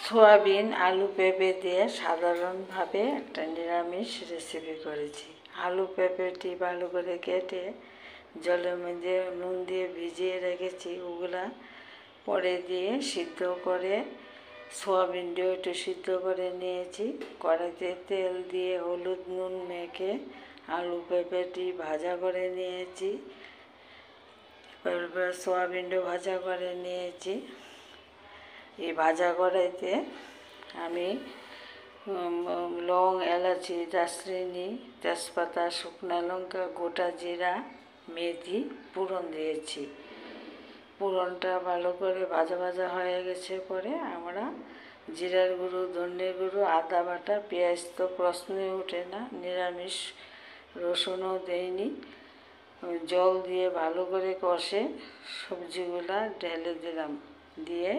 Soybean আলু পেঁপে দিয়ে সাধারণভাবে একটা নিরামিষ রেসিপি করেছি। আলু পেঁপেটি ভালো করে কেটে জলের মধ্যে নুন দিয়ে ভিজিয়ে রেখেছি, ওগুলা পরে দিয়ে সিদ্ধ করে সয়াবিনটিও একটু সিদ্ধ করে নিয়েছি। কড়াইতে তেল দিয়ে হলুদ নুন মেখে আলু পেঁপেটি ভাজা করে নিয়েছি। এবার সয়াবিনটাও ভাজা করে নিয়েছি। এই ভাজা কড়াইতে আমি লং, এলাচি, দারচিনি, তেজপাতা, শুকনো লঙ্কা, গোটা জিরা, মেথি ফোড়ন দিয়েছি। ফোড়নটা ভালো করে ভাজা ভাজা হয়ে গেছে পরে আমরা জিরার গুঁড়ো, ধনের গুঁড়ো, আদা বাটা, পেঁয়াজ তো প্রশ্নই ওঠে না, নিরামিষ, রসুনও দেইনি। জল দিয়ে ভালো করে কষে সবজিগুলা ঢেলে দিলাম, দিয়ে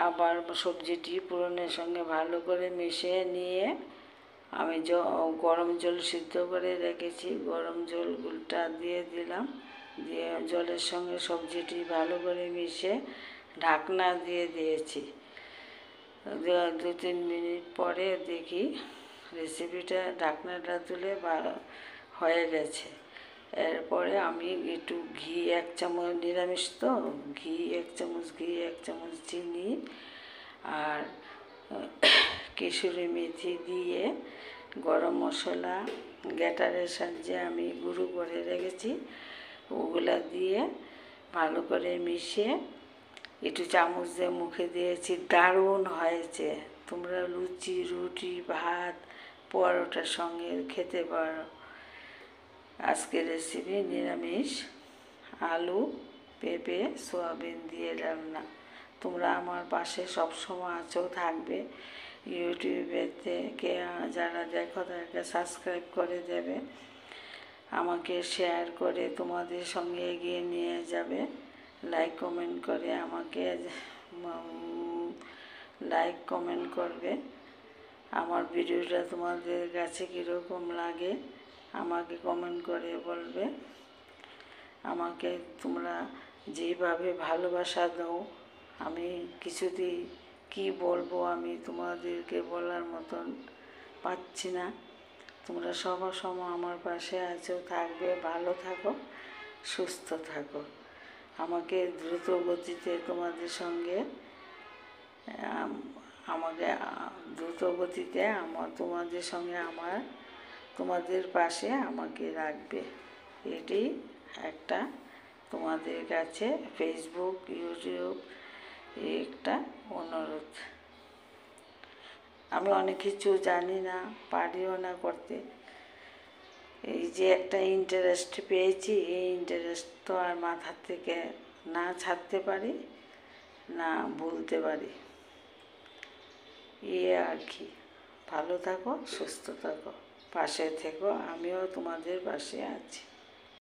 আবার সবজিটি ফোড়নের সঙ্গে ভালো করে মিশিয়ে নিয়ে আমি গরম জল সিদ্ধ করে রেখেছি, গরম জলটা দিয়ে দিলাম। দিয়ে জলের সঙ্গে সবজিটি ভালো করে মিশিয়ে ঢাকনা দিয়ে দিয়েছি। 2-3 মিনিট পরে দেখি রেসিপিটা ঢাকনাটা তুলে হয়ে গেছে। এরপরে আমি একটু ঘি 1 চামচ, নিরামিষ তো, ঘি 1 চামচ, ঘি 1 চামচ, চিনি আর কসুরি মেথি দিয়ে গরম মশলা গ্রেটারের সাহায্যে আমি গুঁড়ো করে রেখেছি, ওগুলা দিয়ে ভালো করে মিশিয়ে একটু চামচ দিয়ে মুখে দিয়েছি। দারুণ হয়েছে। তোমরা লুচি, রুটি, ভাত, পরোটার সঙ্গে খেতে পারো। আজকের রেসিপি নিরামিষ আলু পেঁপে সয়াবিন দিয়ে রান্না। তোমরা আমার পাশে সবসময় আছো, থাকবে। ইউটিউবে থেকে যারা দেখো তাদেরকে সাবস্ক্রাইব করে দেবে, আমাকে শেয়ার করে তোমাদের সঙ্গে এগিয়ে নিয়ে যাবে। লাইক কমেন্ট করে আমাকে লাইক কমেন্ট করবে। আমার ভিডিওটা তোমাদের কাছে কীরকম লাগে আমাকে কমেন্ট করে বলবে। আমাকে তোমরা যেভাবে ভালোবাসা দাও, আমি কিছুতেই কি বলবো, আমি তোমাদেরকে বলার মতন পাচ্ছি না। তোমরা সবার সময় আমার পাশে আছো, থাকবে। ভালো থাকো, সুস্থ থাকো। আমাকে দ্রুত গতিতে তোমাদের সঙ্গে তোমাদের সঙ্গে তোমাদের পাশে আমাকে রাখবে। এটি একটা তোমাদের কাছে ফেসবুক, ইউটিউব একটা অনুরোধ। আমি অনেক কিছু জানি না, পারিও না করতে। এই যে একটা ইন্টারেস্ট পেয়েছি, এই ইন্টারেস্ট তো আর মাথার থেকে না ছাড়তে পারি না ভুলতে পারি। আর কি। ভালো থাকো, সুস্থ থাকো, পাশে থেকো। আমিও তোমাদের পাশে আছি।